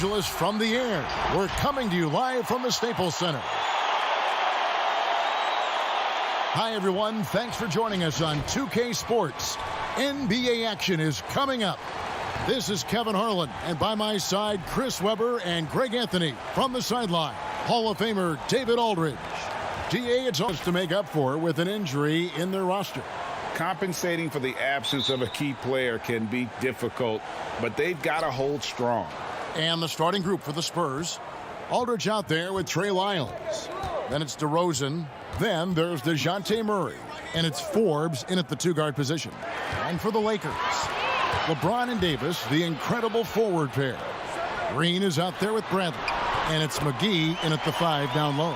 Angeles from the air. We're coming to you live from the Staples Center. Hi, everyone. Thanks for joining us on 2K Sports. NBA action is coming up. This is Kevin Harlan, and by my side, Chris Webber and Greg Anthony from the sideline. Hall of Famer David Aldridge. DA, it's almost to make up for with an injury in their roster. Compensating for the absence of a key player can be difficult, but they've got to hold strong. And the starting group for the Spurs. Aldridge out there with Trey Lyles. Then it's DeRozan. Then there's DeJounte Murray. And it's Forbes in at the two-guard position. And for the Lakers, LeBron and Davis, the incredible forward pair. Green is out there with Bradley. And it's McGee in at the 5 down low.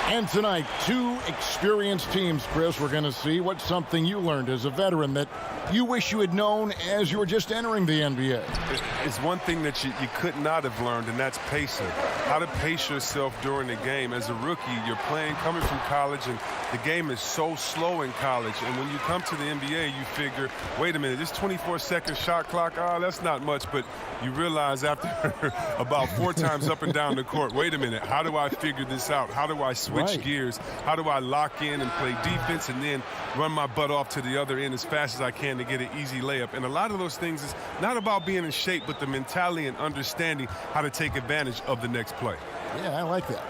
And tonight, two experienced teams, Chris. We're going to see what's something you learned as a veteran that you wish you had known as you were just entering the NBA. It's one thing that you could not have learned, and that's pacing. How to pace yourself during the game. As a rookie, you're playing, coming from college, and the game is so slow in college. And when you come to the NBA, you figure, wait a minute, this 24-second shot clock, that's not much. But you realize after about 4 times up and down the court, wait a minute, how do I figure this out? How do I switch gears? How do I lock in and play defense and then run my butt off to the other end as fast as I can to get an easy layup? And a lot of those things is not about being in shape, but the mentality and understanding how to take advantage of the next play. Yeah, I like that.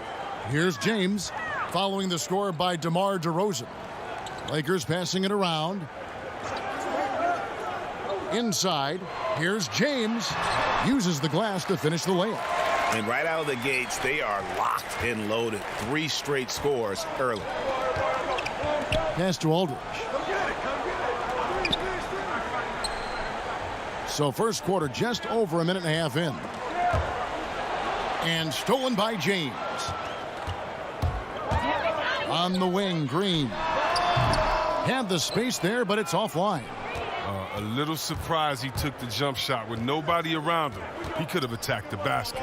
Here's James following the score by DeMar DeRozan. Lakers passing it around. Inside, here's James. Uses the glass to finish the layup. And right out of the gates, they are locked and loaded. 3 straight scores early. Pass to Aldridge. So first quarter just over a minute and a half in. And stolen by James. On the wing, Green. Had the space there, but it's offline. A little surprised he took the jump shot with nobody around him. He could have attacked the basket.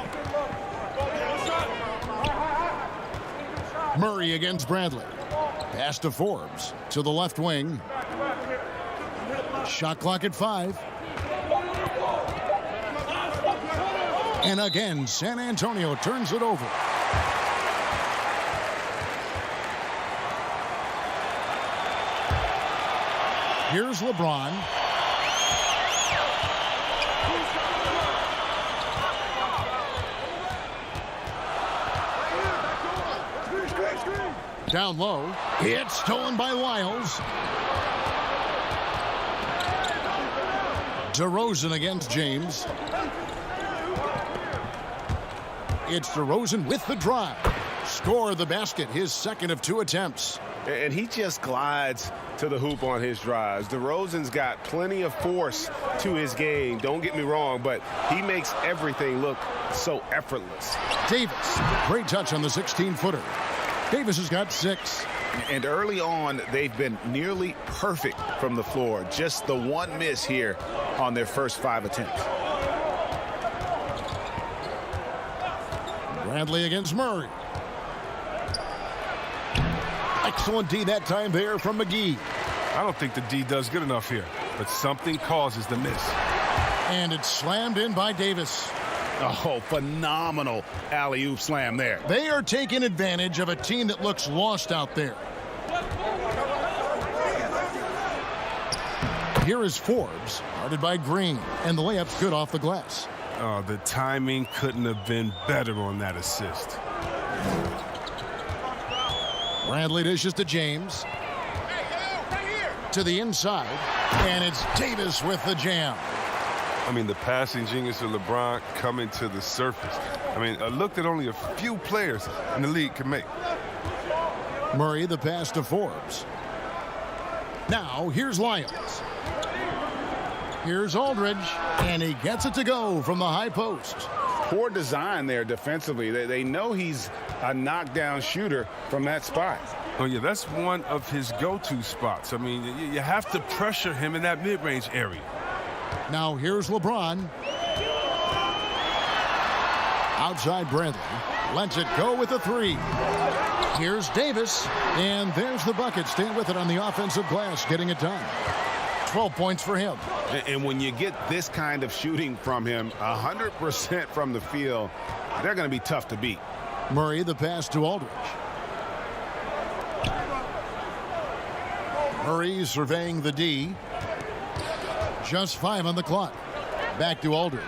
Murray against Bradley. Pass to Forbes. To the left wing. Shot clock at 5. And again, San Antonio turns it over. Here's LeBron. Down low. It's stolen by Lyles. DeRozan against James. It's DeRozan with the drive. Score the basket, his second of 2 attempts. And he just glides to the hoop on his drives. DeRozan's got plenty of force to his game, don't get me wrong, but he makes everything look so effortless. Davis, great touch on the 16-footer. Davis has got 6. And early on, they've been nearly perfect from the floor. Just the one miss here on their first 5 attempts. Bradley against Murray. Excellent D that time there from McGee. I don't think the D does good enough here, but something causes the miss. And it's slammed in by Davis. Oh, phenomenal alley-oop slam there. They are taking advantage of a team that looks lost out there. Here is Forbes, guarded by Green, and the layup's good off the glass. Oh, the timing couldn't have been better on that assist. Bradley dishes to James. To the inside, and it's Davis with the jam. I mean, the passing genius of LeBron coming to the surface. I mean, a look that only a few players in the league can make. Murray, the pass to Forbes. Now, here's Lyles. Here's Aldridge, and he gets it to go from the high post. Poor design there defensively. They know he's a knockdown shooter from that spot. Oh, yeah, that's one of his go-to spots. I mean, you have to pressure him in that mid-range area. Now here's LeBron. Outside Bradley. Lets it go with a 3. Here's Davis. And there's the bucket. Staying with it on the offensive glass. Getting it done. 12 points for him. And when you get this kind of shooting from him, 100% from the field, they're going to be tough to beat. Murray, the pass to Aldridge. Murray surveying the D. Just 5 on the clock. Back to Aldridge.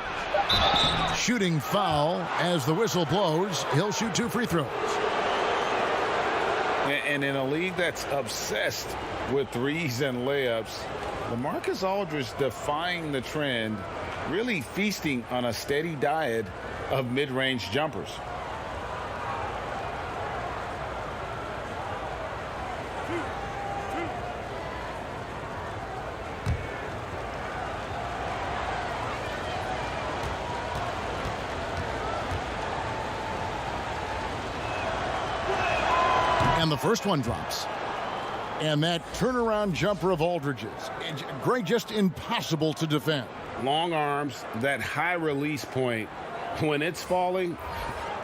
Shooting foul as the whistle blows. He'll shoot 2 free throws. And in a league that's obsessed with threes and layups, LaMarcus Aldridge defying the trend, really feasting on a steady diet of mid-range jumpers. And the first one drops. And that turnaround jumper of Aldridge's, Greg, just impossible to defend. Long arms, that high release point, when it's falling,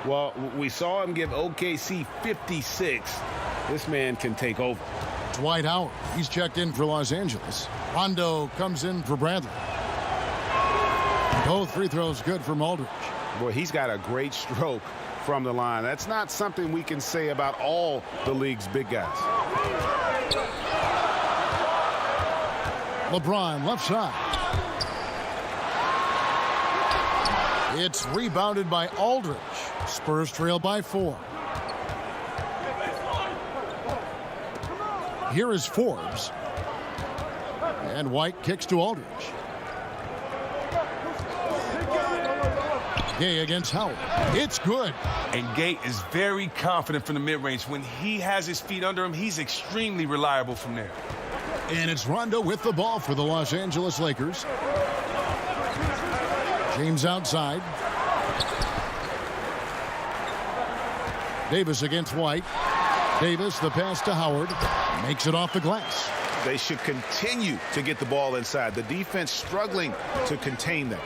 well, we saw him give OKC 56. This man can take over. Dwight Howard, he's checked in for Los Angeles. Rondo comes in for Bradley. Both free throws good from Aldridge. Boy, he's got a great stroke from the line. That's not something we can say about all the league's big guys. LeBron left side. It's rebounded by Aldridge. Spurs trail by 4. Here is Forbes. And White kicks to Aldridge. Gay against Howard. It's good. And Gay is very confident from the mid-range. When he has his feet under him, he's extremely reliable from there. And it's Rondo with the ball for the Los Angeles Lakers. James outside. Davis against White. Davis, the pass to Howard. Makes it off the glass. They should continue to get the ball inside. The defense struggling to contain them.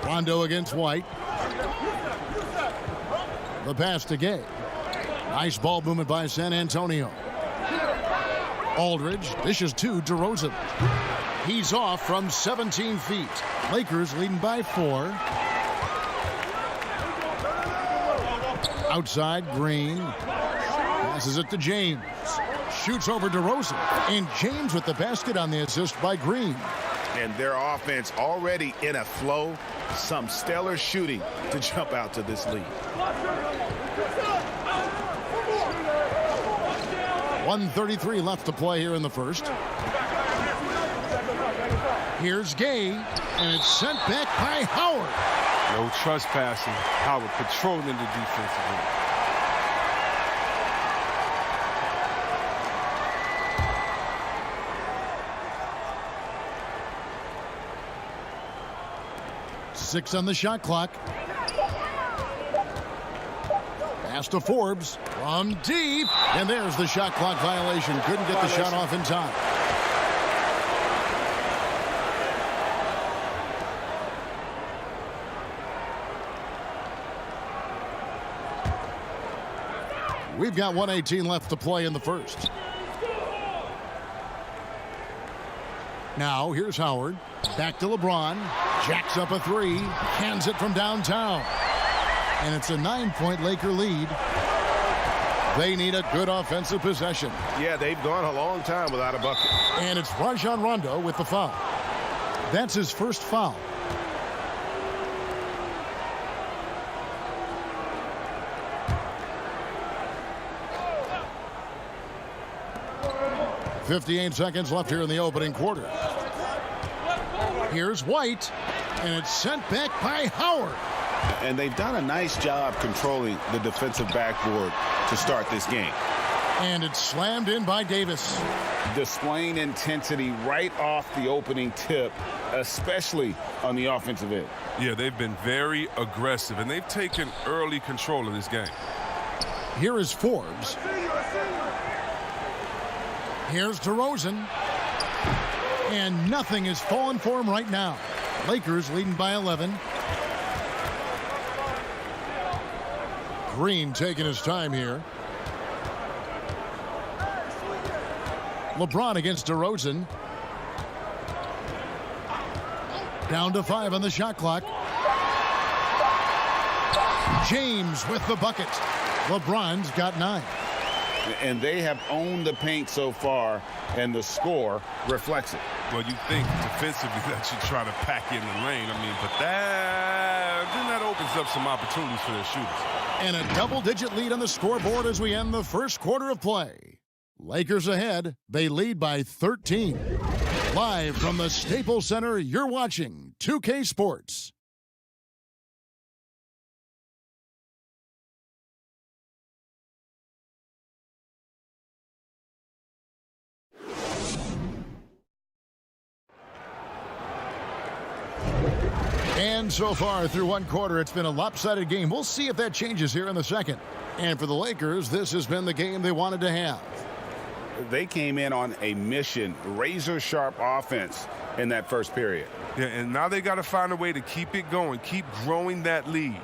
Rondo against White. The pass to Gay. Nice ball movement by San Antonio. Aldridge dishes to DeRozan. He's off from 17 feet. Lakers leading by 4. Outside, Green. Passes it to James. Shoots over DeRozan. And James with the basket on the assist by Green. And their offense already in a flow. Some stellar shooting to jump out to this lead. 1:33 left to play here in the first. Here's Gay, and it's sent back by Howard. No trespassing. Howard patrolling the defensive end. Six on the shot clock. Pass to Forbes from deep. And there's the shot clock violation. Couldn't get the shot off in time. We've got 1:18 left to play in the first. Now here's Howard. Back to LeBron. Jacks up a 3. Hands it from downtown. And it's a 9-point Laker lead. They need a good offensive possession. Yeah, they've gone a long time without a bucket. And it's Rajon Rondo with the foul. That's his first foul. .58 seconds left here in the opening quarter. Here's White, and it's sent back by Howard. And they've done a nice job controlling the defensive backboard to start this game. And it's slammed in by Davis. Displaying intensity right off the opening tip, especially on the offensive end. Yeah, they've been very aggressive, and they've taken early control of this game. Here is Forbes. Here's DeRozan. And nothing is falling for him right now. Lakers leading by 11. Green taking his time here. LeBron against DeRozan. Down to 5 on the shot clock. James with the bucket. LeBron's got 9. And they have owned the paint so far, and the score reflects it. Well, you think defensively that you try to pack in the lane. I mean, but that opens up some opportunities for their shooters. And a double-digit lead on the scoreboard as we end the first quarter of play. Lakers ahead. They lead by 13. Live from the Staples Center, you're watching 2K Sports. And so far through one quarter, it's been a lopsided game. We'll see if that changes here in the second. And for the Lakers, this has been the game they wanted to have. They came in on a mission, razor-sharp offense in that first period. Yeah, and now they got to find a way to keep it going, keep growing that lead.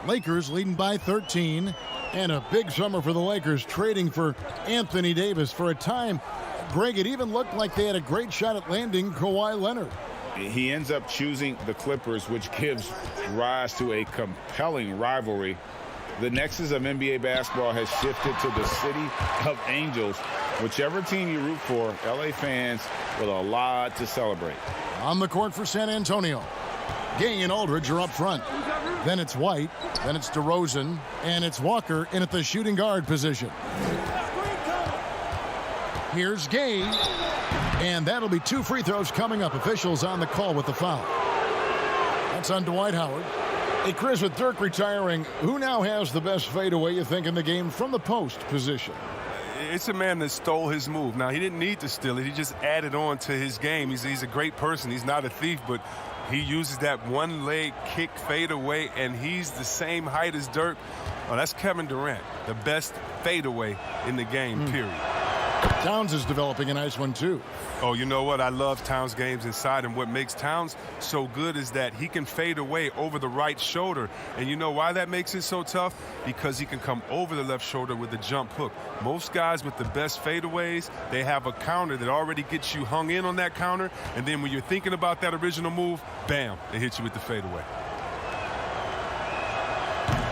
Lakers leading by 13. And a big summer for the Lakers, trading for Anthony Davis. For a time, Greg, it even looked like they had a great shot at landing Kawhi Leonard. He ends up choosing the Clippers, which gives rise to a compelling rivalry. The nexus of NBA basketball has shifted to the city of angels. Whichever team you root for, LA fans with a lot to celebrate. On the court for San Antonio, Gay and Aldridge are up front. Then it's White, then it's DeRozan, and it's Walker in at the shooting guard position. Here's Gay, and that'll be 2 free throws coming up. Officials on the call with the foul. That's on Dwight Howard. Hey, Chris, with Dirk retiring, who now has the best fadeaway, you think, in the game from the post position? It's a man that stole his move. Now, he didn't need to steal it. He just added on to his game. He's a great person. He's not a thief, but he uses that one-leg kick fadeaway, and he's the same height as Dirk. Oh, that's Kevin Durant, the best fadeaway in the game, period. Towns is developing a nice one, too. Oh, you know what? I love Towns' games inside, and what makes Towns so good is that he can fade away over the right shoulder. And you know why that makes it so tough? Because he can come over the left shoulder with a jump hook. Most guys with the best fadeaways, they have a counter that already gets you hung in on that counter, and then when you're thinking about that original move, bam, they hit you with the fadeaway.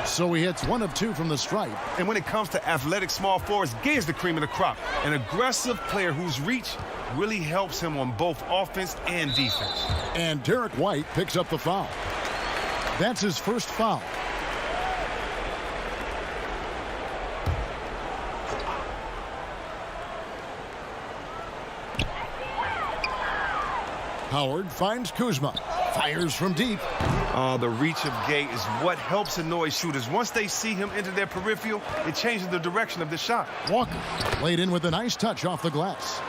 So he hits 1 of 2 from the stripe. And when it comes to athletic small forwards, Gay is the cream of the crop. An aggressive player whose reach really helps him on both offense and defense. And Derek White picks up the foul. That's his first foul. Howard finds Kuzma. Fires from deep. The reach of Gay is what helps annoy shooters. Once they see him enter their peripheral, it changes the direction of the shot. Walker laid in with a nice touch off the glass.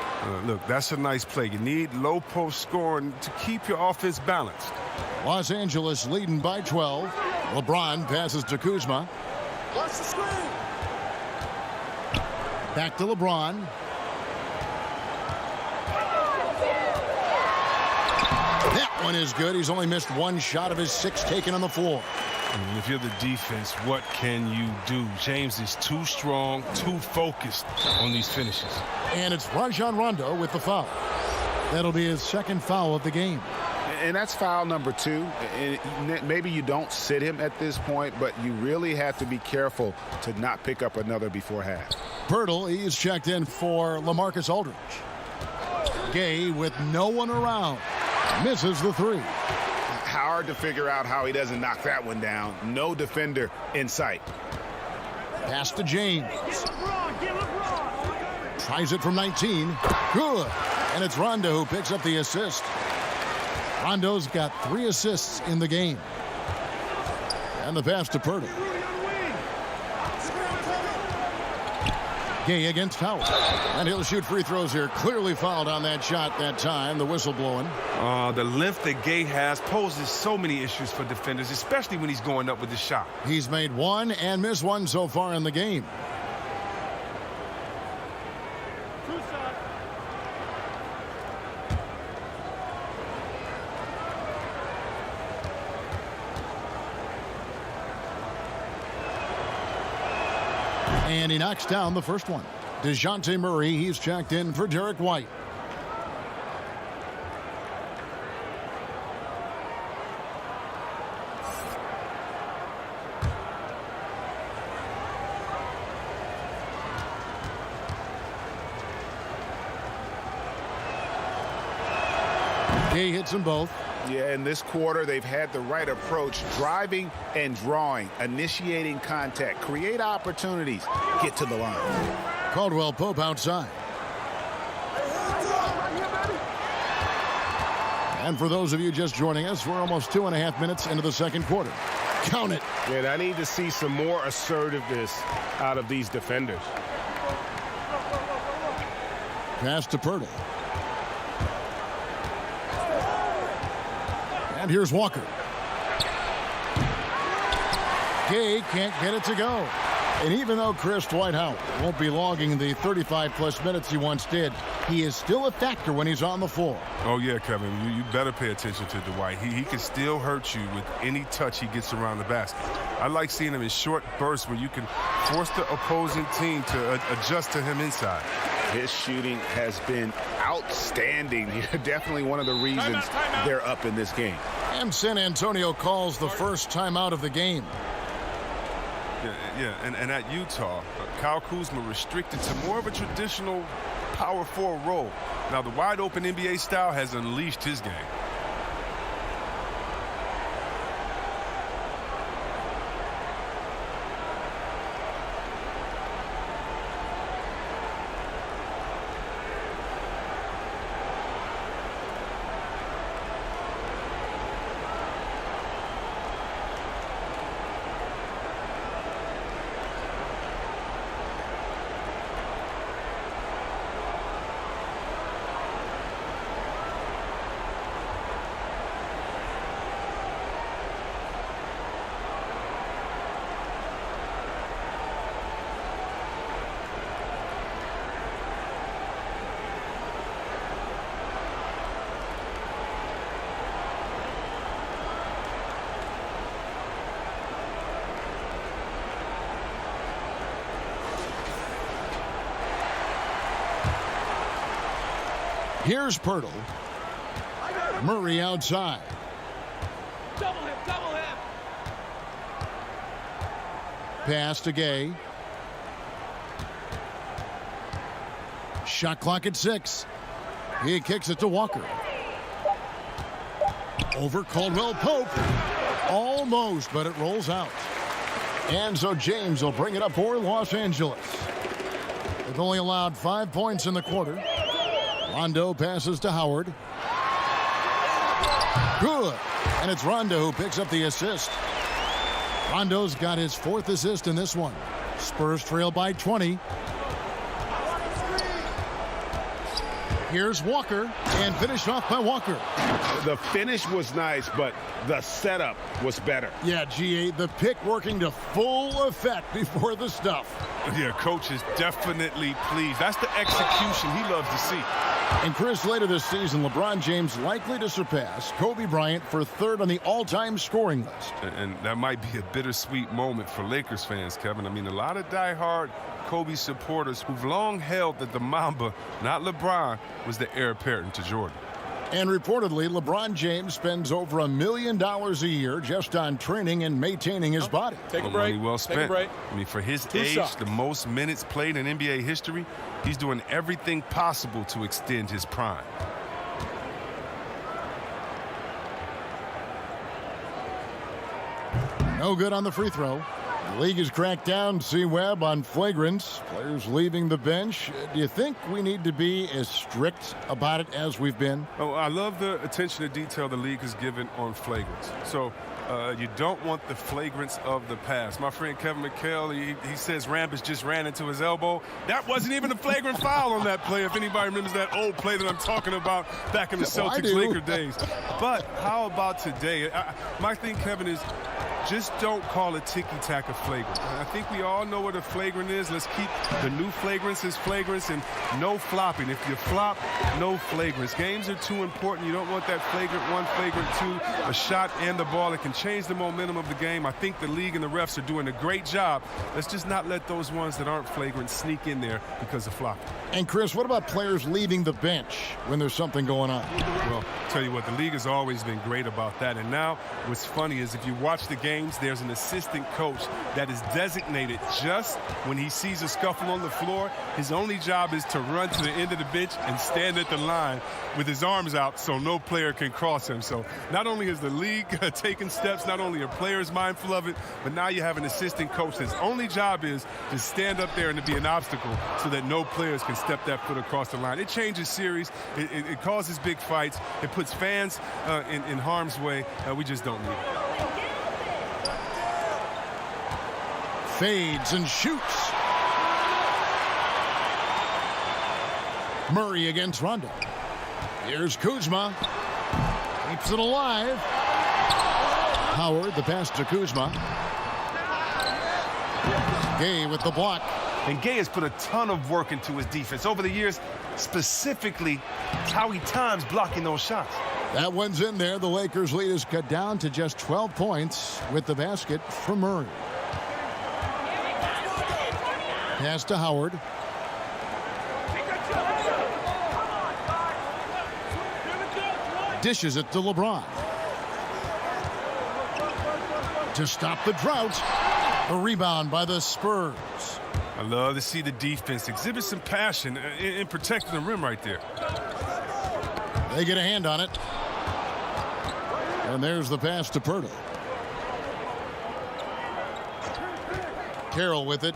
Look, that's a nice play. You need low post scoring to keep your offense balanced. Los Angeles leading by 12. LeBron passes to Kuzma. Watch the screen. Back to LeBron. That one is good. He's only missed 1 shot of his 6 taken on the floor. And if you're the defense, what can you do? James is too strong, too focused on these finishes. And it's Rajon Rondo with the foul. That'll be his 2nd foul of the game. And that's foul number 2. And maybe you don't sit him at this point, but you really have to be careful to not pick up another before half. Pirtle, he's checked in for LaMarcus Aldridge. Gay with no one around. Misses the 3. Hard to figure out how he doesn't knock that one down. No defender in sight. Pass to James. Tries it from 19. Good. And it's Rondo who picks up the assist. Rondo's got 3 assists in the game. And the pass to Pirtle. Gay against Howard. And he'll shoot free throws here. Clearly fouled on that shot that time. The whistle blowing. The length that Gay has poses so many issues for defenders, especially when he's going up with the shot. He's made 1 and missed 1 so far in the game. And he knocks down the first one. DeJounte Murray, he's checked in for Derek White. He hits them both. Yeah, in this quarter, they've had the right approach, driving and drawing, initiating contact, create opportunities, get to the line. Caldwell Pope outside. And for those of you just joining us, we're almost 2.5 minutes into the second quarter. Count it. Yeah, I need to see some more assertiveness out of these defenders. Pass to Pirtle. And here's Walker. Gay can't get it to go. And even though Chris Dwight Howard won't be logging the 35-plus minutes he once did, he is still a factor when he's on the floor. Oh, yeah, Kevin. You better pay attention to Dwight. He can still hurt you with any touch he gets around the basket. I like seeing him in short bursts where you can force the opposing team to adjust to him inside. His shooting has been outstanding. Definitely one of the reasons they're up in this game. And San Antonio calls the first timeout of the game. Yeah, and at Utah, Kyle Kuzma restricted to more of a traditional power forward role. Now, the wide-open NBA style has unleashed his game. Here's Pirtle. Murray outside. Double him. Pass to Gay. Shot clock at 6. He kicks it to Walker. Over Caldwell Pope. Almost, but it rolls out. And so James will bring it up for Los Angeles. They've only allowed 5 points in the quarter. Rondo passes to Howard. Good. And it's Rondo who picks up the assist. Rondo's got his 4th assist in this one. Spurs trail by 20. Here's Walker, and finished off by Walker. The finish was nice, but the setup was better. Yeah, GA, the pick working to full effect before the stuff. Yeah, coach is definitely pleased. That's the execution he loves to see. And Chris, later this season, LeBron James likely to surpass Kobe Bryant for 3rd on the all-time scoring list. And that might be a bittersweet moment for Lakers fans, Kevin. I mean, a lot of diehard Kobe supporters who've long held that the Mamba, not LeBron, was the heir apparent to Jordan. And reportedly, LeBron James spends over $1 million a year just on training and maintaining his body. Take a break. Money well spent. Take a break. I mean, for his 2 age, shots. the most minutes played in NBA history, he's doing everything possible to extend his prime. No good on the free throw. The league has cracked down C-Webb on flagrants. Players leaving the bench. Do you think we need to be as strict about it as we've been? Oh, I love the attention to detail the league has given on flagrants. So you don't want the flagrants of the past. My friend Kevin McHale, he says Rambis just ran into his elbow. That wasn't even a flagrant foul on that play, if anybody remembers that old play that I'm talking about back in the Celtics-Laker days. But how about today? My thing, Kevin, is just don't call a ticky-tack a flagrant. I think we all know what a flagrant is. Let's keep the new flagrants as flagrants and no flopping. If you flop, no flagrants. Games are too important. You don't want that flagrant 1, flagrant 2, a shot and the ball. It can change the momentum of the game. I think the league and the refs are doing a great job. Let's just not let those ones that aren't flagrant sneak in there because of flopping. And Chris, what about players leaving the bench when there's something going on? Well, tell you what, the league has always been great about that. And now what's funny is if you watch the games, there's an assistant coach that is designated just when he sees a scuffle on the floor. His only job is to run to the end of the bench and stand at the line with his arms out so no player can cross him. So not only is the league taking steps, not only are players mindful of it, but now you have an assistant coach that's only job is to stand up there and to be an obstacle so that no players can step that foot across the line. It changes series. It causes big fights. It puts fans in harm's way. We just don't need it. Fades and shoots. Murray against Rondo. Here's Kuzma. Keeps it alive. Howard, the pass to Kuzma. Gay with the block. And Gay has put a ton of work into his defense over the years, specifically how he times blocking those shots. That one's in there. The Lakers' lead is cut down to just 12 points with the basket from Murray. Pass to Howard. Dishes it to LeBron. To stop the drought. A rebound by the Spurs. I love to see the defense exhibit some passion in protecting the rim right there. They get a hand on it. And there's the pass to Pirtle. Carroll with it.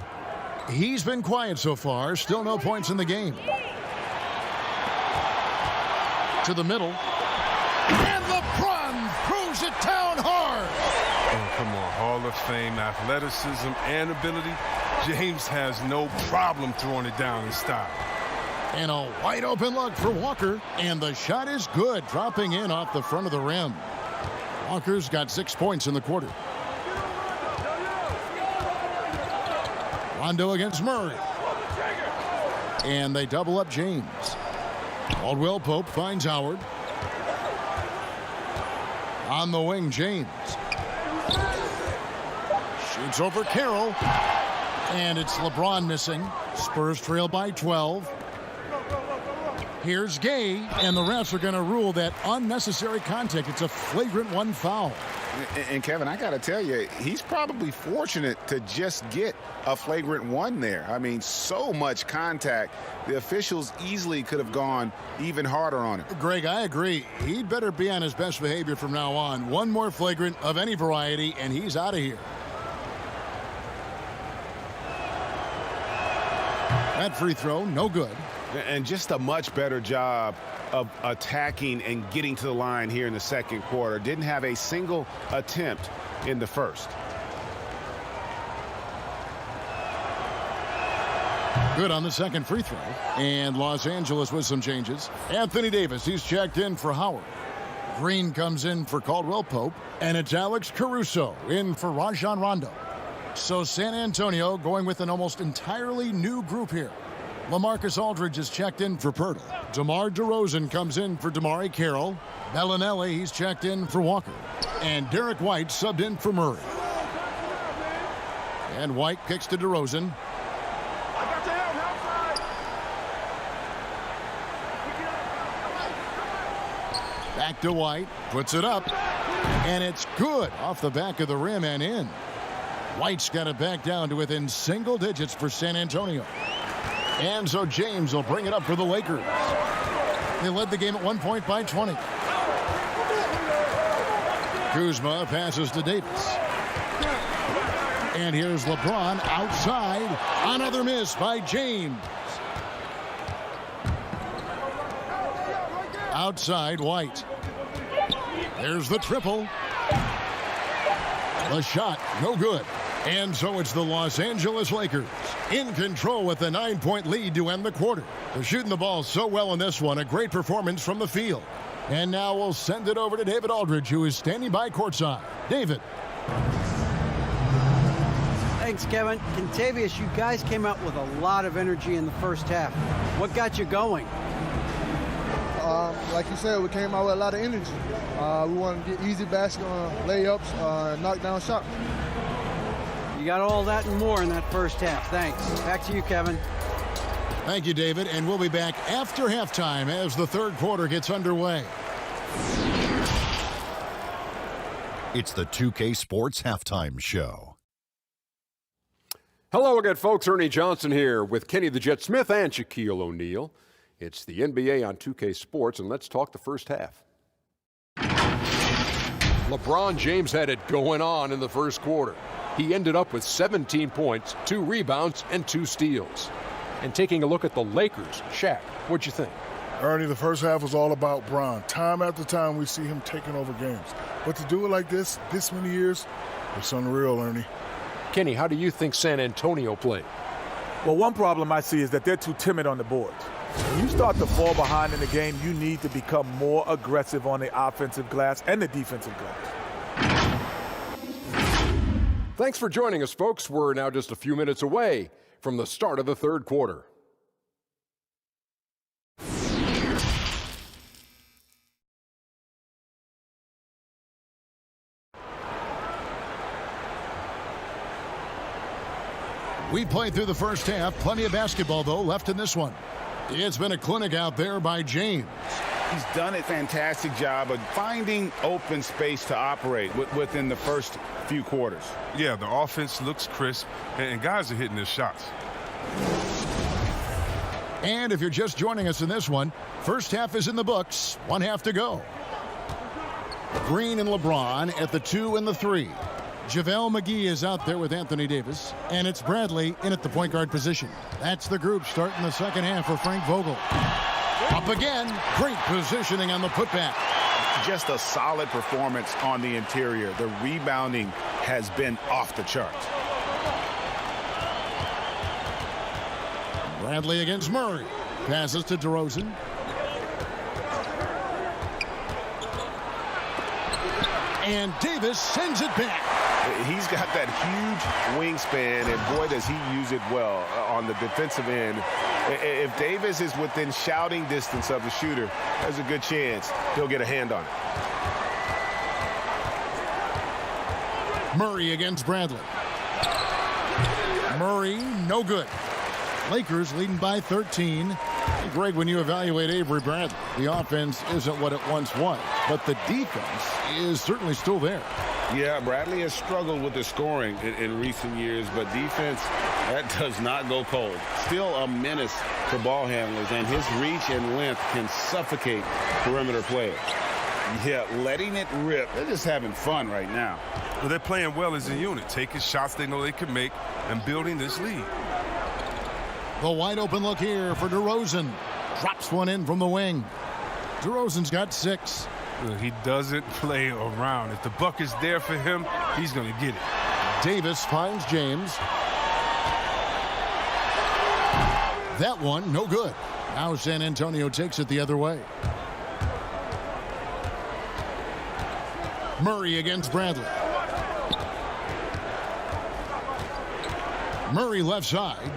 He's been quiet so far. Still no points in the game. To the middle. And LeBron throws it down hard. Oh, come on. Hall of Fame athleticism and ability. James has no problem throwing it down in style. And a wide open look for Walker. And the shot is good, dropping in off the front of the rim. Walker's got 6 points in the quarter. Rondo against Murray. And they double up James. Caldwell Pope finds Howard. On the wing, James. Shoots over Carroll. And it's LeBron missing. Spurs trail by 12. Here's Gay, and the refs are going to rule that unnecessary contact. It's a flagrant 1 foul. And Kevin, I got to tell you, he's probably fortunate to just get a flagrant 1 there. I mean, so much contact. The officials easily could have gone even harder on him. Greg, I agree. He'd better be on his best behavior from now on. One more flagrant of any variety, and he's out of here. That free throw, no good. And just a much better job of attacking and getting to the line here in the second quarter. Didn't have a single attempt in the first. Good on the second free throw. And Los Angeles with some changes. Anthony Davis, he's checked in for Howard. Green comes in for Caldwell Pope. And it's Alex Caruso in for Rajon Rondo. So San Antonio going with an almost entirely new group here. LaMarcus Aldridge is checked in for Pirtle. DeMar DeRozan comes in for DeMar Carroll. Bellinelli, he's checked in for Walker. And Derek White subbed in for Murray. And White kicks to DeRozan. Back to White. Puts it up. And it's good off the back of the rim and in. White's got it back down to within single digits for San Antonio. And so James will bring it up for the Lakers. They led the game at 1 point by 20. Kuzma passes to Davis. And here's LeBron outside. Another miss by James. Outside White. There's the triple. The shot, no good. And so it's the Los Angeles Lakers in control with a 9-point lead to end the quarter. They're shooting the ball so well in this one. A great performance from the field. And now we'll send it over to David Aldridge, who is standing by courtside. David. Thanks, Kevin. Contavious, you guys came out with a lot of energy in the first half. What got you going? Like you said, we came out with a lot of energy. We wanted to get easy basket layups, knock down shots. You got all that and more in that first half. Thanks. Back to you, Kevin. Thank you, David. And we'll be back after halftime as the third quarter gets underway. It's the 2K Sports Halftime Show. Hello again, folks. Ernie Johnson here with Kenny the Jet Smith and Shaquille O'Neal. It's the NBA on 2K Sports, and let's talk the first half. LeBron James had it going on in the first quarter. He ended up with 17 points, 2 rebounds, and 2 steals. And taking a look at the Lakers, Shaq, what'd you think? Ernie, the first half was all about Bron. Time after time, we see him taking over games. But to do it like this many years, it's unreal, Ernie. Kenny, how do you think San Antonio played? Well, one problem I see is that they're too timid on the boards. When you start to fall behind in the game, you need to become more aggressive on the offensive glass and the defensive glass. Thanks for joining us, folks. We're now just a few minutes away from the start of the third quarter. We played through the first half. Plenty of basketball, though, left in this one. It's been a clinic out there by James. He's done a fantastic job of finding open space to operate within the first few quarters. Yeah, the offense looks crisp, and guys are hitting their shots. And if you're just joining us in this one, first half is in the books. 1 half to go. Green and LeBron at the 2 and the 3. JaVale McGee is out there with Anthony Davis, and it's Bradley in at the point guard position. That's the group starting the second half for Frank Vogel. Up again, great positioning on the putback. Just a solid performance on the interior. The rebounding has been off the charts. Bradley against Murray. Passes to DeRozan. And Davis sends it back. He's got that huge wingspan, and boy, does he use it well on the defensive end. If Davis is within shouting distance of the shooter, there's a good chance he'll get a hand on it. Murray against Bradley. Murray, no good. Lakers leading by 13. Greg, when you evaluate Avery Bradley, the offense isn't what it once was, but the defense is certainly still there. Yeah, Bradley has struggled with the scoring in recent years, but defense, that does not go cold. Still a menace to ball handlers, and his reach and length can suffocate perimeter players. Yeah, letting it rip. They're just having fun right now. Well, they're playing well as a unit, taking shots they know they can make and building this lead. The wide open look here for DeRozan. Drops one in from the wing. DeRozan's got 6. He doesn't play around. If the buck is there for him, he's going to get it. Davis finds James. That one, no good. Now San Antonio takes it the other way. Murray against Bradley. Murray left side.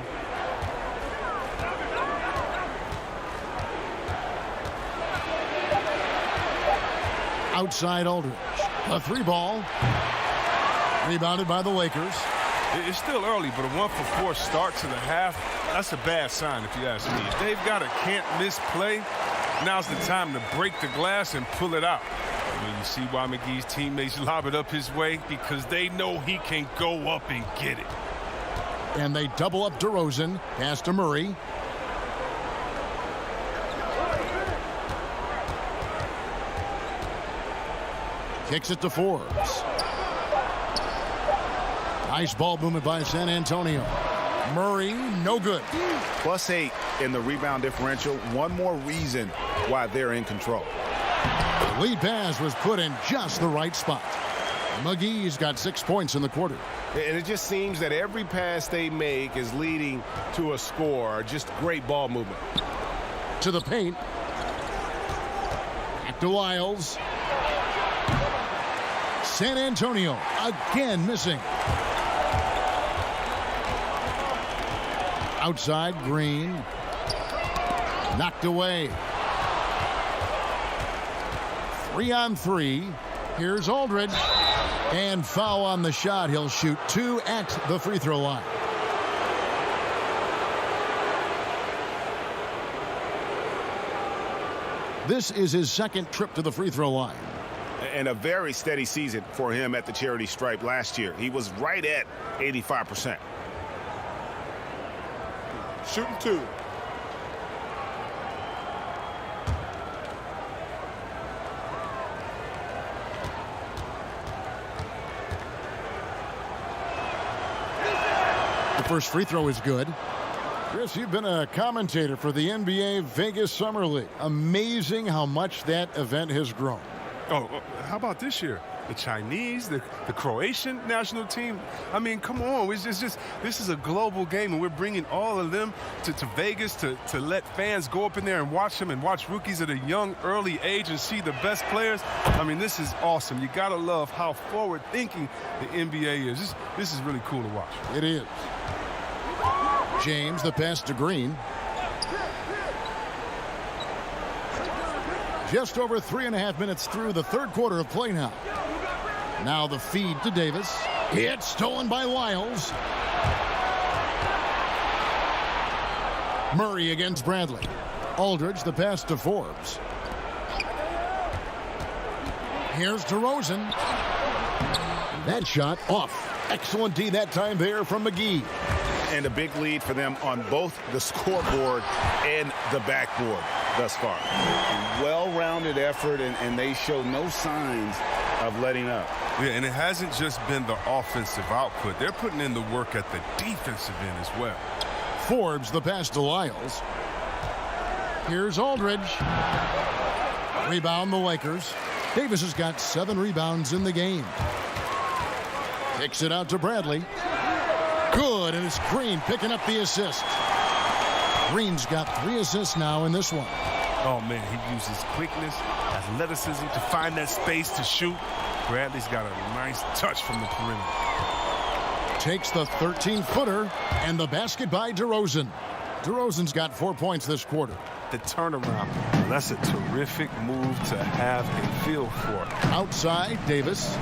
Outside Aldridge. A 3-ball. Rebounded by the Lakers. It's still early, but a 1-for-4 start to the half, that's a bad sign if you ask me. If they've got a can't-miss play, now's the time to break the glass and pull it out. I mean, you see why McGee's teammates lob it up his way? Because they know he can go up and get it. And they double up DeRozan. Pass to Murray. Kicks it to Forbes. Nice ball movement by San Antonio. Murray, no good. +8 in the rebound differential. One more reason why they're in control. The lead pass was put in just the right spot. McGee's got 6 points in the quarter. And it just seems that every pass they make is leading to a score. Just great ball movement. To the paint. Back to Lyles. San Antonio again missing. Outside, Green. Knocked away. 3-on-3. Here's Aldridge. And foul on the shot. He'll shoot 2 at the free throw line. This is his second trip to the free throw line. And a very steady season for him at the charity stripe last year. He was right at 85%. Shooting 2. The first free throw is good. Chris, you've been a commentator for the NBA Vegas Summer League. Amazing how much that event has grown. Oh, how about this year? The Chinese, the Croatian national team. I mean, come on. It's just this is a global game, and we're bringing all of them to Vegas to let fans go up in there and watch them and watch rookies at a young, early age and see the best players. I mean, this is awesome. You got to love how forward-thinking the NBA is. This is really cool to watch. It is. James, the pass to Green. Just over 3.5 minutes through the third quarter of play now. Now the feed to Davis. It's stolen by Lyles. Murray against Bradley. Aldridge, the pass to Forbes. Here's DeRozan. That shot off. Excellent D that time there from McGee. And a big lead for them on both the scoreboard and the backboard thus far. Well-rounded effort, and they show no signs of letting up. Yeah, and it hasn't just been the offensive output. They're putting in the work at the defensive end as well. Forbes, the pass to Lyles. Here's Aldridge. Rebound the Lakers. Davis has got 7 rebounds in the game. Kicks it out to Bradley. Good, and it's Green picking up the assist. Green's got 3 assists now in this one. Oh, man, he uses quickness, athleticism to find that space to shoot. Bradley's got a nice touch from the perimeter. Takes the 13-footer, and the basket by DeRozan. DeRozan's got 4 points this quarter. The turnaround, well, that's a terrific move to have a feel for. Outside, Davis.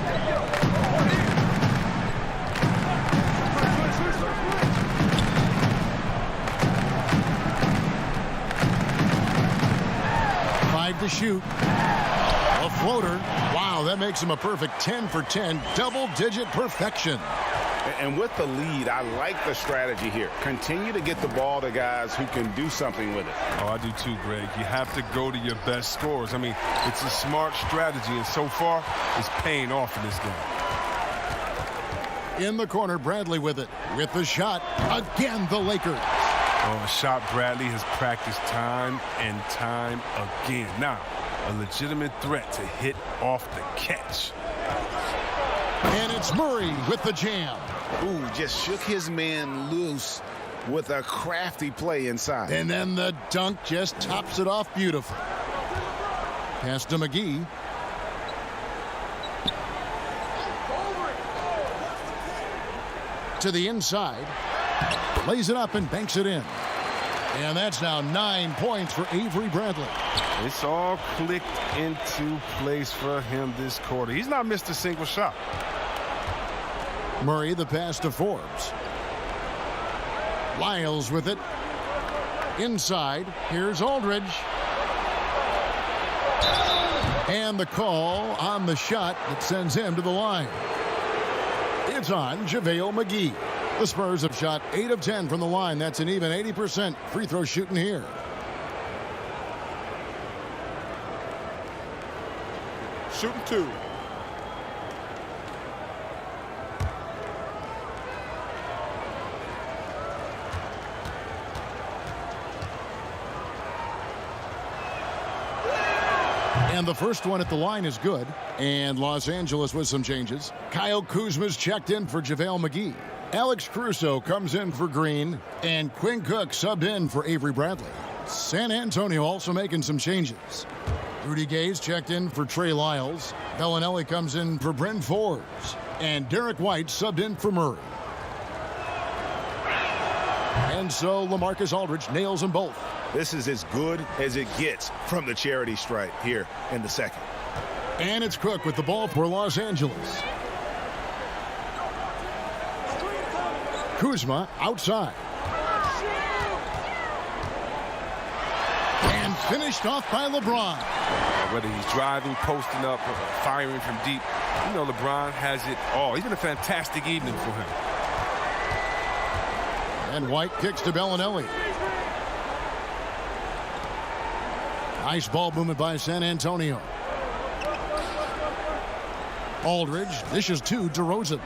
To shoot. A floater. Wow, that makes him a perfect 10 for 10. Double-digit perfection. And with the lead, I like the strategy here. Continue to get the ball to guys who can do something with it. Oh, I do too, Greg. You have to go to your best scorers. I mean, it's a smart strategy, and so far, it's paying off in this game. In the corner, Bradley with it. With the shot. Again, the Lakers. Oh, a shot Bradley has practiced time and time again. Now, a legitimate threat to hit off the catch. And it's Murray with the jam. Ooh, just shook his man loose with a crafty play inside. And then the dunk just tops it off beautifully. Pass to McGee. To the inside. Lays it up and banks it in. And that's now 9 points for Avery Bradley. It's all clicked into place for him this quarter. He's not missed a single shot. Murray, the pass to Forbes. Lyles with it. Inside. Here's Aldridge. And the call on the shot that sends him to the line. It's on JaVale McGee. The Spurs have shot 8 of 10 from the line. That's an even 80% free throw shooting here. Shooting 2. And the first one at the line is good. And Los Angeles with some changes. Kyle Kuzma's checked in for JaVale McGee. Alex Caruso comes in for Green, and Quinn Cook subbed in for Avery Bradley. San Antonio also making some changes. Rudy Gay's checked in for Trey Lyles. Bellinelli comes in for Bryn Forbes. And Derek White subbed in for Murray. And so LaMarcus Aldridge nails them both. This is as good as it gets from the charity stripe here in the second. And it's Cook with the ball for Los Angeles. Kuzma outside. And finished off by LeBron. Whether he's driving, posting up, or firing from deep, you know LeBron has it all. It's been a fantastic evening for him. And White kicks to Bellinelli. Nice ball movement by San Antonio. Aldridge dishes to DeRozan.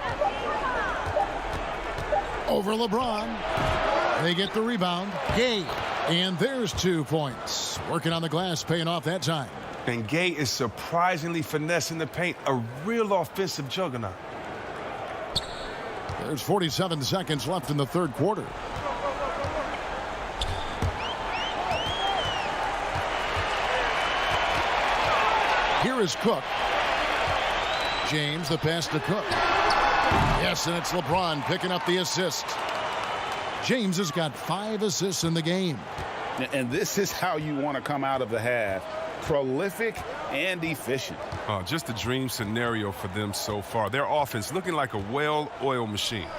Over LeBron. They get the rebound. Gay. And there's 2 points. Working on the glass, paying off that time. And Gay is surprisingly finessing the paint. A real offensive juggernaut. There's 47 seconds left in the third quarter. Here is Cook. James, the pass to Cook. Yes, and it's LeBron picking up the assist. James has got 5 assists in the game. And this is how you want to come out of the half. Prolific and efficient. Just a dream scenario for them so far. Their offense looking like a well-oiled machine.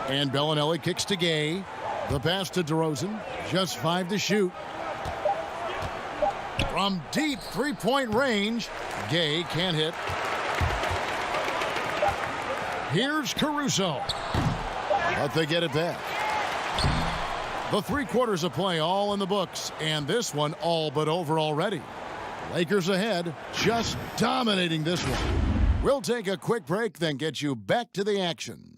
And Bellinelli kicks to Gay. The pass to DeRozan. Just 5 to shoot. From deep three-point range, Gay can't hit. Here's Caruso. But they get it back. The 3 quarters of play all in the books, and this one all but over already. Lakers ahead, just dominating this one. We'll take a quick break, then get you back to the action.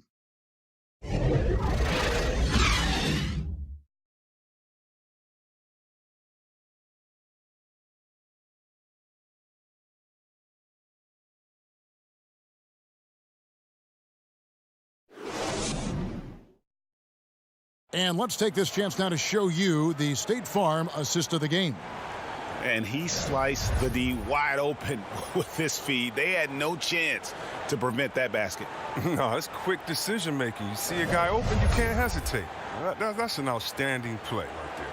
And let's take this chance now to show you the State Farm assist of the game. And he sliced the D wide open with this feed. They had no chance to prevent that basket. No, it's quick decision making. You see a guy open, you can't hesitate. That's an outstanding play right there.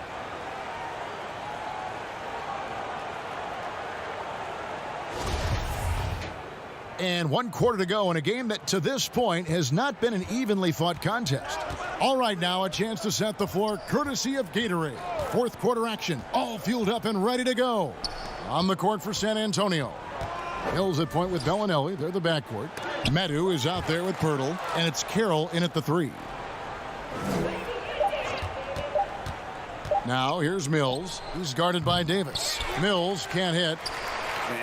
And 1 quarter to go in a game that to this point has not been an evenly fought contest. All right, now a chance to set the floor courtesy of Gatorade. 4th quarter action, all fueled up and ready to go. On the court for San Antonio. Mills at point with Bellinelli. They're the backcourt. Medu is out there with Pirtle, and it's Carroll in at the 3. Now here's Mills. He's guarded by Davis. Mills can't hit.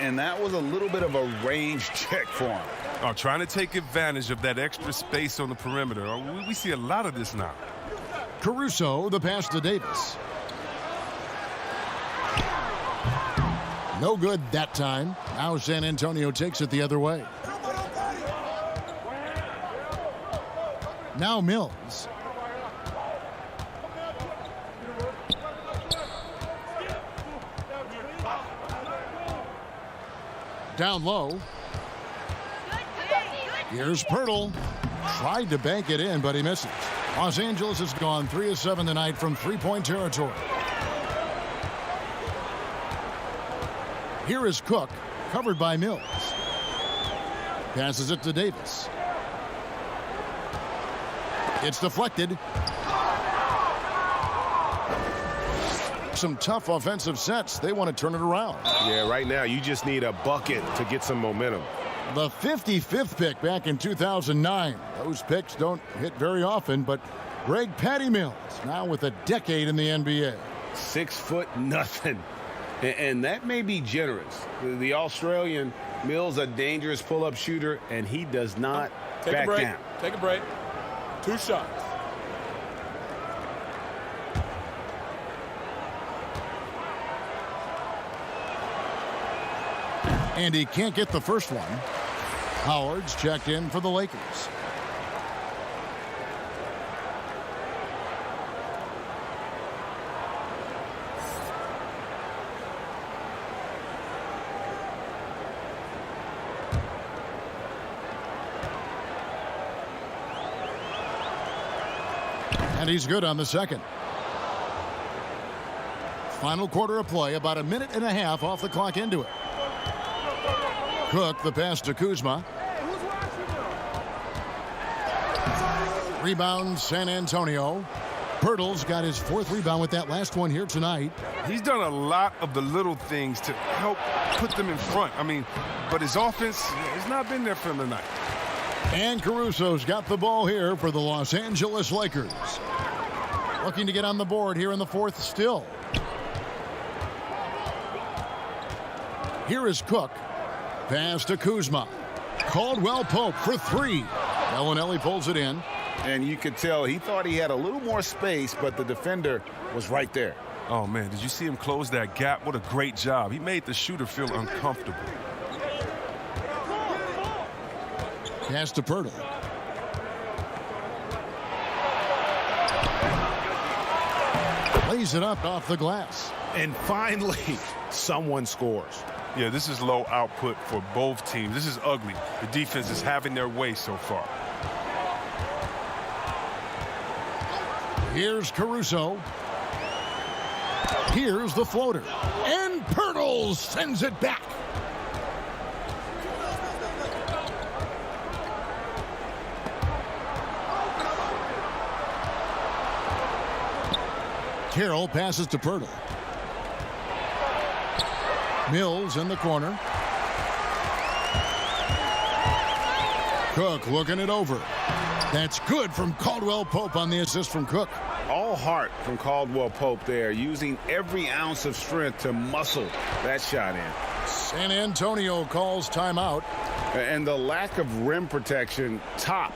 And that was a little bit of a range check for him. Trying to take advantage of that extra space on the perimeter. We see a lot of this now. Caruso, the pass to Davis. No good that time. Now San Antonio takes it the other way. Now Mills. Down low. Here's Pirtle. Tried to bank it in, but he misses. Los Angeles has gone 3 of 7 tonight from three-point territory. Here is Cook, covered by Mills. Passes it to Davis. It's deflected. Some tough offensive sets. They want to turn it around. Yeah, right now you just need a bucket to get some momentum. The 55th pick back in 2009. Those picks don't hit very often, but Greg Patty Mills now with a decade in the NBA. 6'0", and that may be generous. The Australian Mills, a dangerous pull-up shooter, and he does not back down. Take a break. 2 shots. And he can't get the first one. Howard's checked in for the Lakers. And he's good on the second. Final quarter of play, about a minute and a half off the clock into it. Cook, the pass to Kuzma. Rebound, San Antonio. Pirtle's got his 4th rebound with that last one here tonight. He's done a lot of the little things to help put them in front. But his offense has not been there for him tonight. And Caruso's got the ball here for the Los Angeles Lakers. Looking to get on the board here in the 4th still. Here is Cook. Pass to Kuzma. Caldwell Pope for 3. Bellinelli pulls it in. And you could tell he thought he had a little more space, but the defender was right there. Oh, man, did you see him close that gap? What a great job. He made the shooter feel uncomfortable. Pass to Pirtle. Lays it up off the glass. And finally, someone scores. Yeah, this is low output for both teams. This is ugly. The defense is having their way so far. Here's Caruso. Here's the floater. And Pirtle sends it back. Carroll passes to Pirtle. Mills in the corner. Cook looking it over. That's good from Caldwell Pope on the assist from Cook. All heart from Caldwell Pope there, using every ounce of strength to muscle that shot in. San Antonio calls timeout. And the lack of rim protection, top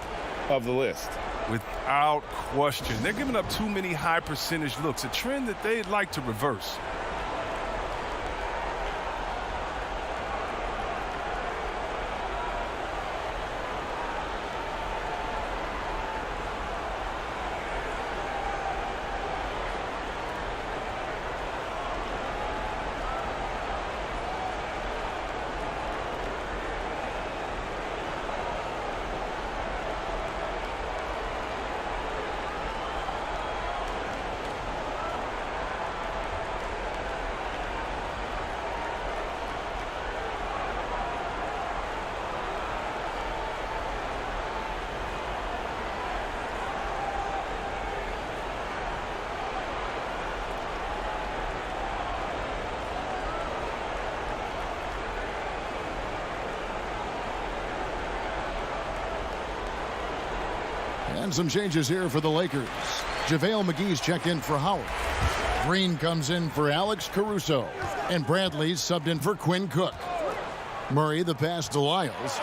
of the list. Without question. They're giving up too many high percentage looks, a trend that they'd like to reverse. And some changes here for the Lakers. JaVale McGee's checked in for Howard. Green comes in for Alex Caruso. And Bradley's subbed in for Quinn Cook. Murray the pass to Lyles.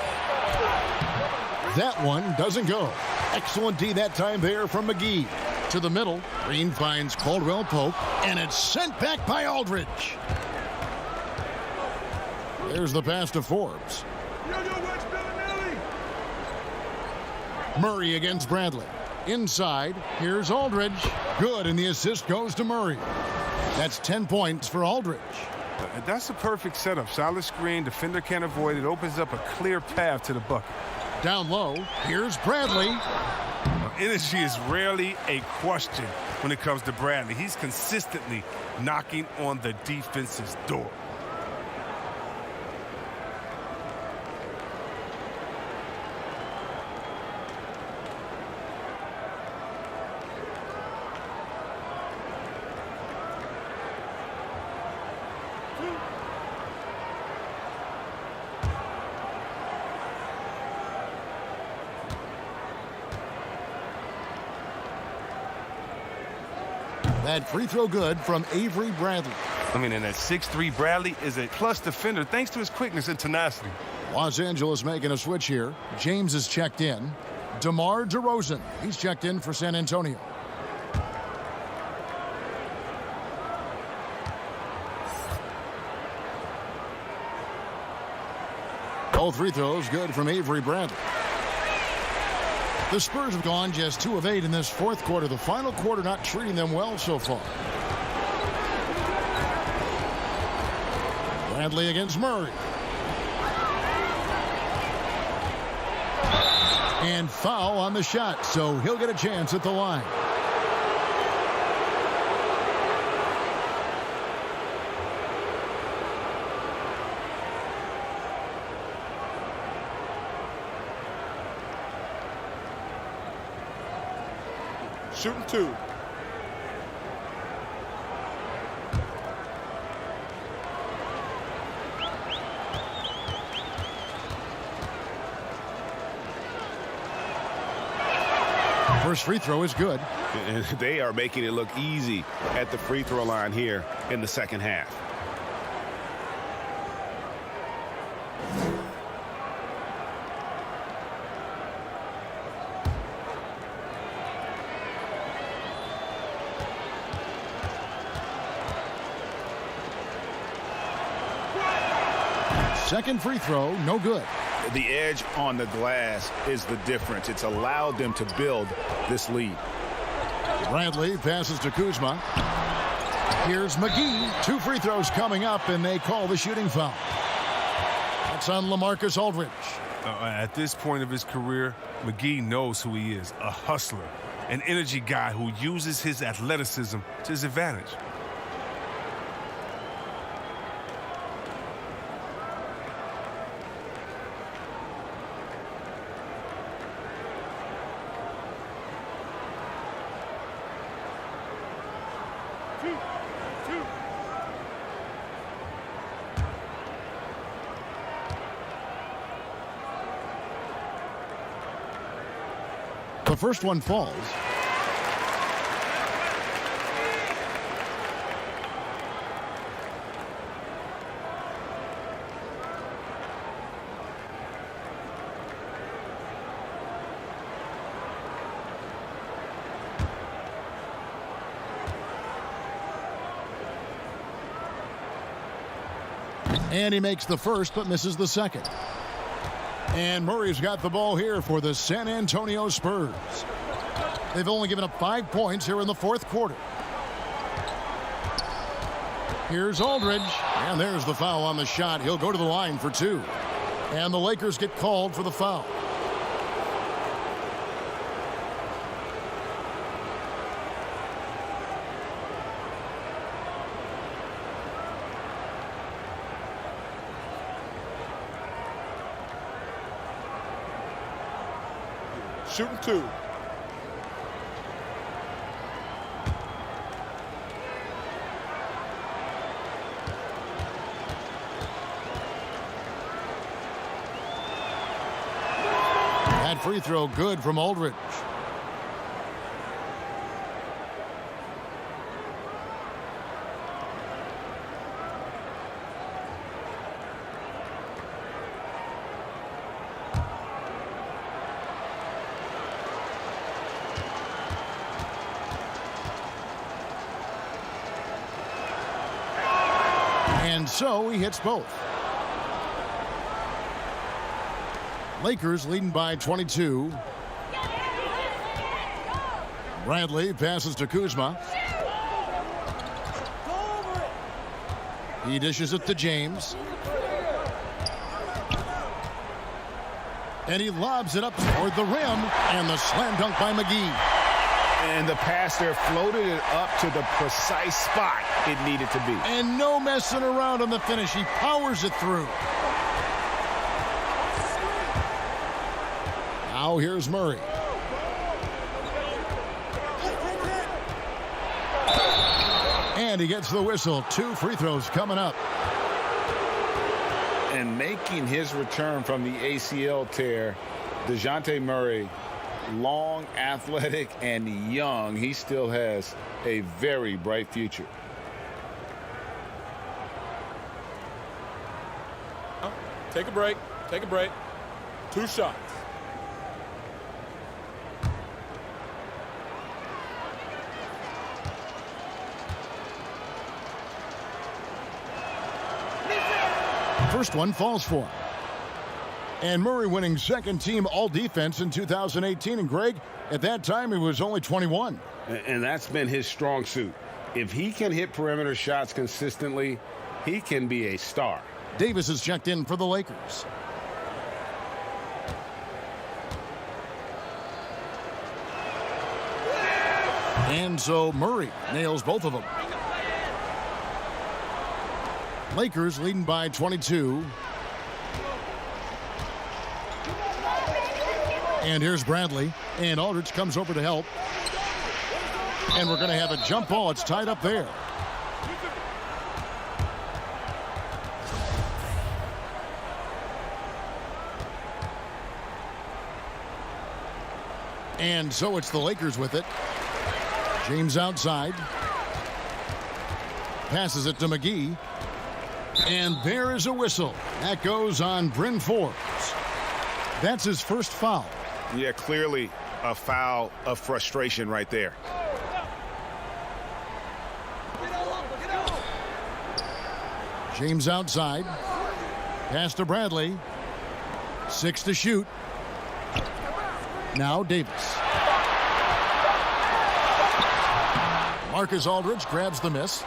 That one doesn't go. Excellent D that time there from McGee. To the middle. Green finds Caldwell Pope. And it's sent back by Aldridge. There's the pass to Forbes. Murray against Bradley. Inside, here's Aldridge. Good, and the assist goes to Murray. That's 10 points for Aldridge. That's a perfect setup. Solid screen, defender can't avoid it. Opens up a clear path to the bucket. Down low, here's Bradley. Energy is rarely a question when it comes to Bradley. He's consistently knocking on the defense's door. That free throw good from Avery Bradley. And that 6'3" Bradley is a plus defender thanks to his quickness and tenacity. Los Angeles making a switch here. James is checked in. DeMar DeRozan, he's checked in for San Antonio. All free throws good from Avery Bradley. The Spurs have gone just 2 of 8 in this 4th quarter. The final quarter not treating them well so far. Bradley against Murray. And foul on the shot, so he'll get a chance at the line. Shooting 2. First free throw is good. And they are making it look easy at the free throw line here in the second half. Second free throw, no good. The edge on the glass is the difference. It's allowed them to build this lead. Bradley passes to Kuzma. Here's McGee. 2 free throws coming up, and they call the shooting foul. That's on LaMarcus Aldridge. At this point of his career, McGee knows who he is, a hustler, an energy guy who uses his athleticism to his advantage. The first one falls. And he makes the first but misses the second. And Murray's got the ball here for the San Antonio Spurs. They've only given up 5 points here in the fourth quarter. Here's Aldridge, and there's the foul on the shot. He'll go to the line for 2. And the Lakers get called for the foul. Shooting 2. That free throw good from Aldridge. And so he hits both. Lakers leading by 22. Bradley passes to Kuzma. He dishes it to James. And he lobs it up toward the rim. And the slam dunk by McGee. And the pass there floated it up to the precise spot it needed to be. And no messing around on the finish. He powers it through. Now here's Murray. And he gets the whistle. 2 free throws coming up. And making his return from the ACL tear, DeJounte Murray, long, athletic, and young, he still has a very bright future. Take a break. Take a break. 2 shots. First one falls for him. And Murray winning second team all defense in 2018. And Greg, at that time, he was only 21. And that's been his strong suit. If he can hit perimeter shots consistently, he can be a star. Davis is checked in for the Lakers. And so Murray nails both of them. Lakers leading by 22. And here's Bradley. And Aldridge comes over to help. And we're going to have a jump ball. It's tied up there. And so it's the Lakers with it. James outside. Passes it to McGee. And there is a whistle. That goes on Bryn Forbes. That's his first foul. Yeah, clearly a foul of frustration right there. James outside. Pass to Bradley. 6 to shoot. Now Davis. Marcus Aldridge grabs the miss.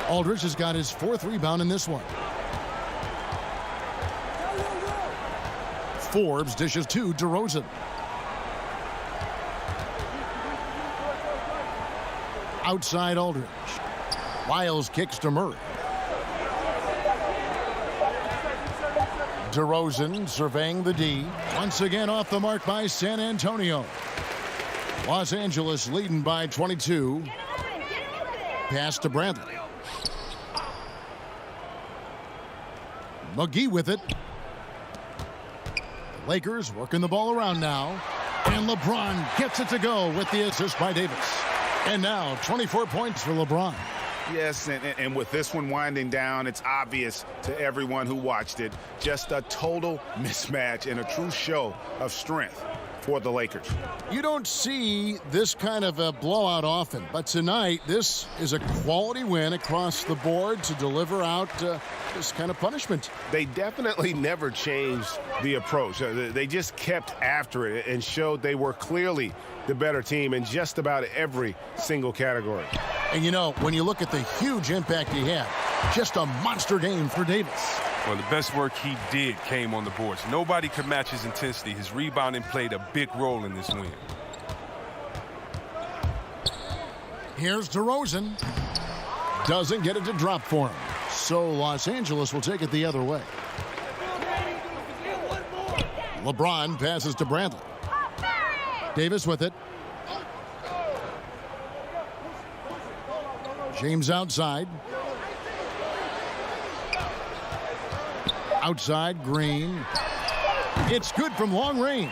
Aldridge has got his 4th rebound in this one. Forbes dishes to DeRozan. Outside Aldridge. Wiles kicks to Murray. DeRozan surveying the D. Once again off the mark by San Antonio. Los Angeles leading by 22. Pass to Bradley. McGee with it. The Lakers working the ball around now. And LeBron gets it to go with the assist by Davis. And now 24 points for LeBron. Yes, and with this one winding down, it's obvious to everyone who watched it. Just a total mismatch and a true show of strength for the Lakers. You don't see this kind of a blowout often, but tonight this is a quality win across the board to deliver out this kind of punishment. They definitely never changed the approach. They just kept after it and showed they were clearly the better team in just about every single category. And you know, when you look at the huge impact he had, just a monster game for Davis. Well, the best work he did came on the boards. Nobody could match his intensity. His rebounding played a big role in this win. Here's DeRozan. Doesn't get it to drop for him. So Los Angeles will take it the other way. LeBron passes to Bradley. Davis with it. James outside. Outside, Green. It's good from long range.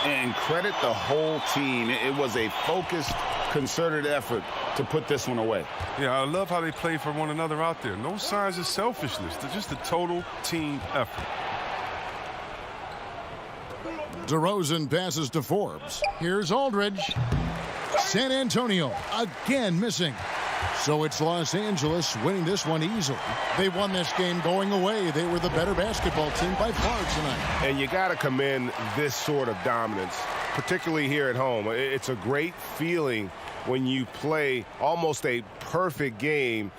And credit the whole team. It was a focused, concerted effort to put this one away. Yeah, I love how they play for one another out there. No signs of selfishness. They're just a total team effort. DeRozan passes to Forbes. Here's Aldridge. San Antonio again missing. So it's Los Angeles winning this one easily. They won this game going away. They were the better basketball team by far tonight. And you got to commend this sort of dominance, particularly here at home. It's a great feeling when you play almost a perfect game